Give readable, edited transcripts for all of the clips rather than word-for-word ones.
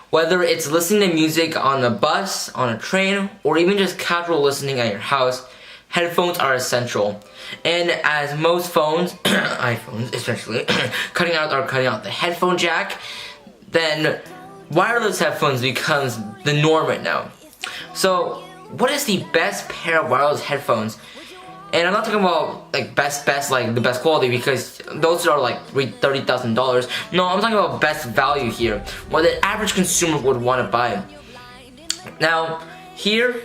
Whether it's listening to music on a bus, on a train, or even just casual listening at your house, headphones are essential. And as most phones, iPhones especially, cutting out the headphone jack, then wireless headphones becomes the norm right now. So what is the best pair of wireless headphones? And I'm not talking about like best like the best quality, because those are like $30,000. No, I'm talking about best value here, what the average consumer would want to buy. Now, here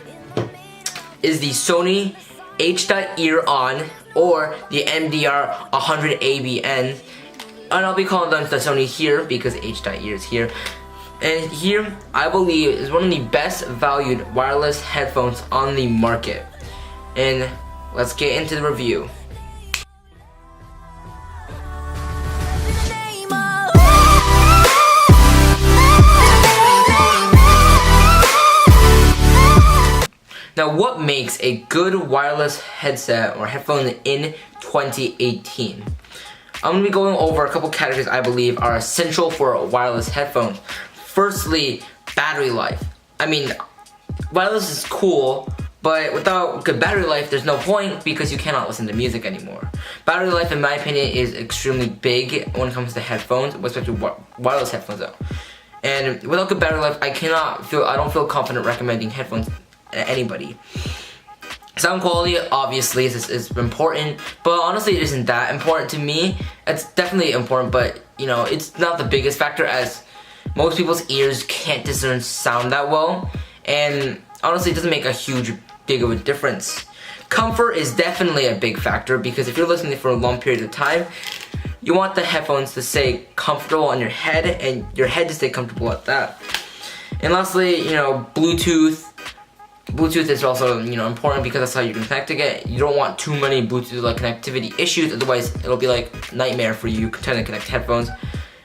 is the Sony H.ear on, or the MDR 100 ABN, and I'll be calling them the Sony H.ear because H.ear is here. And here, I believe, is one of the best valued wireless headphones on the market. And let's get into the review. Now, what makes a good wireless headset or headphone in 2018? I'm going to be going over a couple categories I believe are essential for wireless headphones. Firstly, battery life. I mean, wireless is cool, but without good battery life, there's no point because you cannot listen to music anymore. Battery life, in my opinion, is extremely big when it comes to headphones, especially wireless headphones though. And without good battery life, I don't feel confident recommending headphones to anybody. Sound quality, obviously, is important, but honestly, it isn't that important to me. It's definitely important, but you know, it's not the biggest factor, as most people's ears can't discern sound that well, and honestly, it doesn't make a big of a difference. Comfort is definitely a big factor, because if you're listening for a long period of time, you want the headphones to stay comfortable on your head, and your head to stay comfortable at that. And lastly, you know, Bluetooth is also, you know, important, because that's how you can connect to it. You don't want too many Bluetooth like connectivity issues, otherwise it'll be like a nightmare for you trying to connect headphones.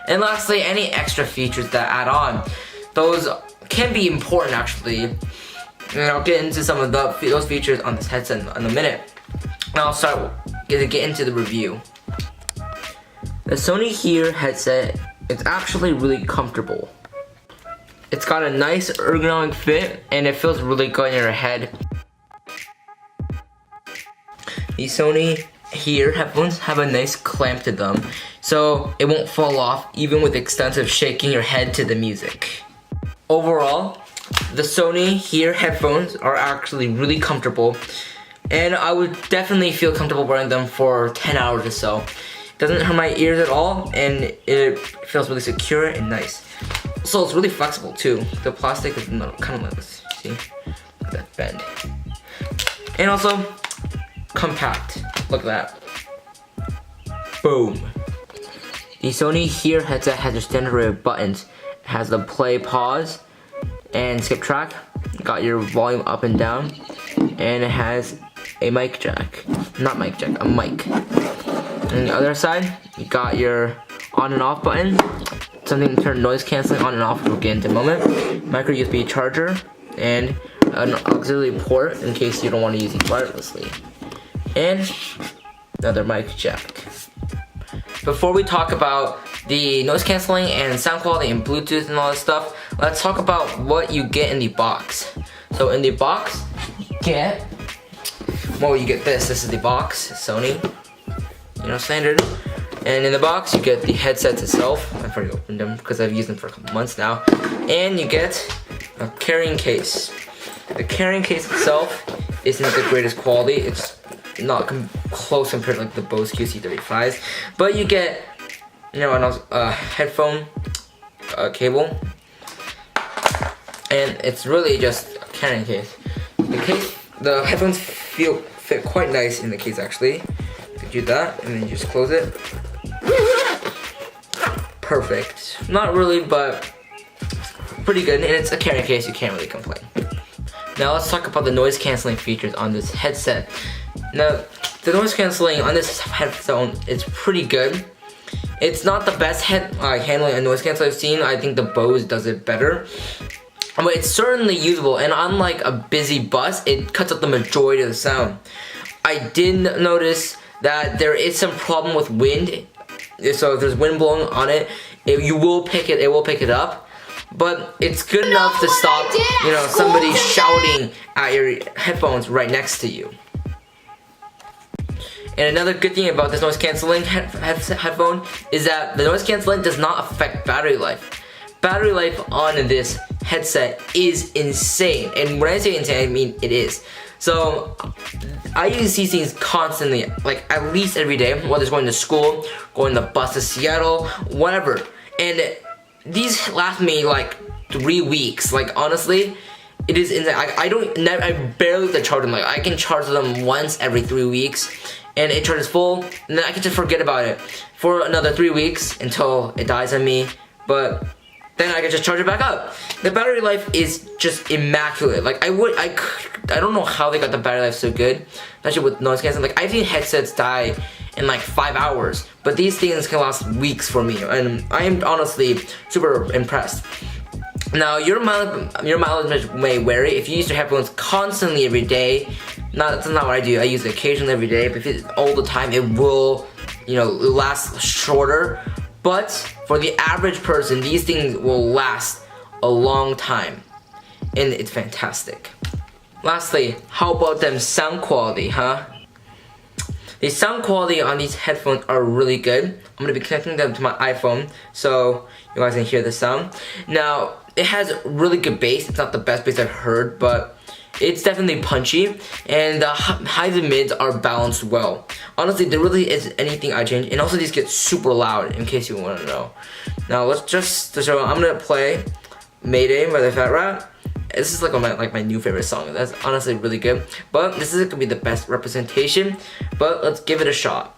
And lastly, any extra features that add on, those can be important actually. And I'll get into some of those features on this headset in a minute. Now I'll start to get into the review. The Sony H.ear headset is actually really comfortable. It's got a nice ergonomic fit, and it feels really good in your head. The Sony H.ear headphones have a nice clamp to them, so it won't fall off even with extensive shaking your head to the music. Overall, the Sony H.ear headphones are actually really comfortable, and I would definitely feel comfortable wearing them for 10 hours or so. It doesn't hurt my ears at all, and it feels really secure and nice. So it's really flexible too. The plastic is kind of like this, see? Look at that bend. And also, compact. Look at that. Boom. The Sony H.ear headset has your standard array of buttons. It has the play, pause, and skip track. Got your volume up and down. And it has a mic jack. Not mic jack, a mic. On the other side, you got your on and off button. Something to turn noise cancelling on and off, we'll get into in a moment. Micro USB charger, and an auxiliary port in case you don't want to use it wirelessly. And another mic jack. Before we talk about the noise cancelling and sound quality and Bluetooth and all that stuff, let's talk about what you get in the box. So in the box, you get this. This is the box, Sony, you know, standard. And in the box, you get the headsets itself. I've already opened them because I've used them for a couple months now. And you get a carrying case. The carrying case itself isn't the greatest quality. It's not close compared to like the Bose QC35s. But you get, you know, a headphone cable. And it's really just a carrying case. The headphones fit quite nice in the case actually. You do that, and then you just close it. Perfect. Not really, but pretty good. And it's a carrying case, you can't really complain. Now let's talk about the noise cancelling features on this headset. Now, the noise cancelling on this headphone is pretty good. It's not the best handling and noise cancelling I've seen. I think the Bose does it better. But it's certainly usable, and unlike a busy bus, it cuts out the majority of the sound. I did notice that there is some problem with wind. So if there's wind blowing on it, it will pick it up. but it's good enough to stop, you know, somebody shouting at your headphones right next to you. And another good thing about this noise cancelling headphone is that the noise cancelling does not affect battery life. Battery life on this headset is insane, and when I say insane, I mean it is. So I use these things constantly, like at least every day, whether it's going to school, going the bus to Seattle, whatever. And these last me like 3 weeks. Like honestly, it is insane. I barely have to charge them. Like I can charge them once every 3 weeks, and it charges full, and then I can just forget about it for another 3 weeks until it dies on me. But then I can just charge it back up. The battery life is just immaculate. Like I don't know how they got the battery life so good, especially with noise cancelling. Like I've seen headsets die in like 5 hours, but these things can last weeks for me, and I am honestly super impressed. Now your mileage may vary. If you use your headphones constantly every day, that's not what I do. I use it occasionally every day, but if it's all the time, it will, you know, last shorter. But for the average person, these things will last a long time, and it's fantastic. Lastly, how about them sound quality, huh? The sound quality on these headphones are really good. I'm gonna be connecting them to my iPhone so you guys can hear the sound. Now, it has really good bass. It's not the best bass I've heard, but it's definitely punchy, and the highs and mids are balanced well. Honestly, there really isn't anything I change, and also these get super loud, in case you want to know. Now, let's just to show. I'm gonna play "Mayday" by the Fat Rat. This is like my new favorite song. That's honestly really good, but this isn't gonna be the best representation. But let's give it a shot.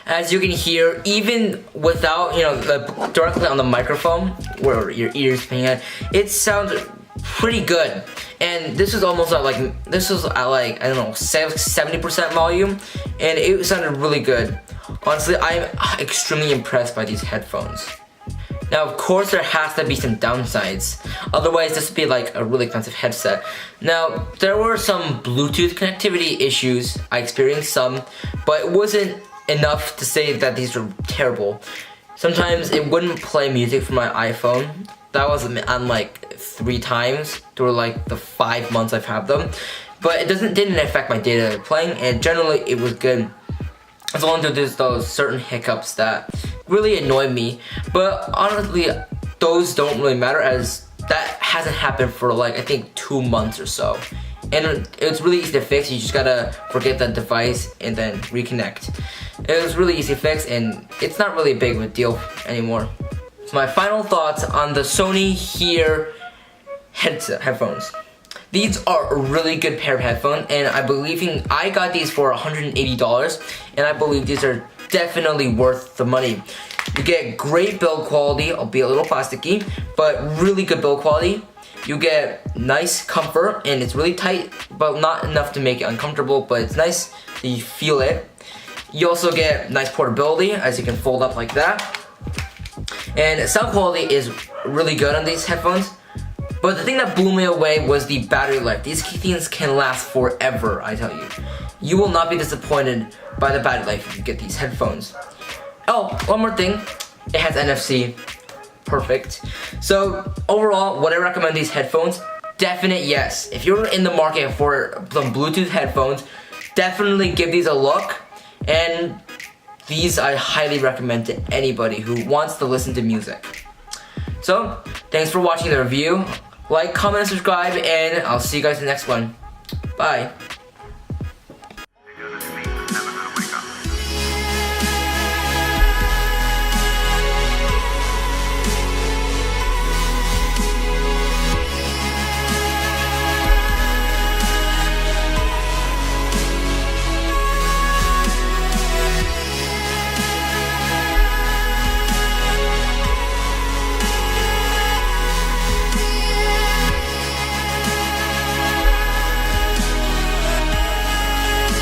As you can hear, even without, you know, directly on the microphone where your ears paying at, it sounds pretty good. And this is almost at like, I don't know, 70% volume, and it sounded really good. Honestly, I'm extremely impressed by these headphones. Now, of course, there has to be some downsides. Otherwise, this would be like a really expensive headset. Now, there were some Bluetooth connectivity issues. I experienced some, but it wasn't enough to say that these are terrible. Sometimes it wouldn't play music from my iPhone. That was on like 3 times through like the 5 months I've had them. But it didn't affect my data playing, and generally it was good. As long as there's those certain hiccups that really annoy me. But honestly, those don't really matter, as that hasn't happened for like I think 2 months or so. And it's really easy to fix. You just gotta forget that device and then reconnect. It was really easy to fix, and it's not really a big of a deal anymore. So my final thoughts on the Sony H.ear headphones. These are a really good pair of headphones, and I got these for $180, and I believe these are definitely worth the money. You get great build quality, albeit a little plasticky, but really good build quality. You get nice comfort, and it's really tight, but not enough to make it uncomfortable, but it's nice that you feel it. You also get nice portability, as you can fold up like that. And sound quality is really good on these headphones. But the thing that blew me away was the battery life. These things can last forever, I tell you. You will not be disappointed by the battery life if you get these headphones. Oh, one more thing. It has NFC. Perfect. So overall, would I recommend these headphones? Definite yes. If you're in the market for some Bluetooth headphones, definitely give these a look. And these I highly recommend to anybody who wants to listen to music. So, thanks for watching the review. Like, comment, and subscribe, and I'll see you guys in the next one. Bye.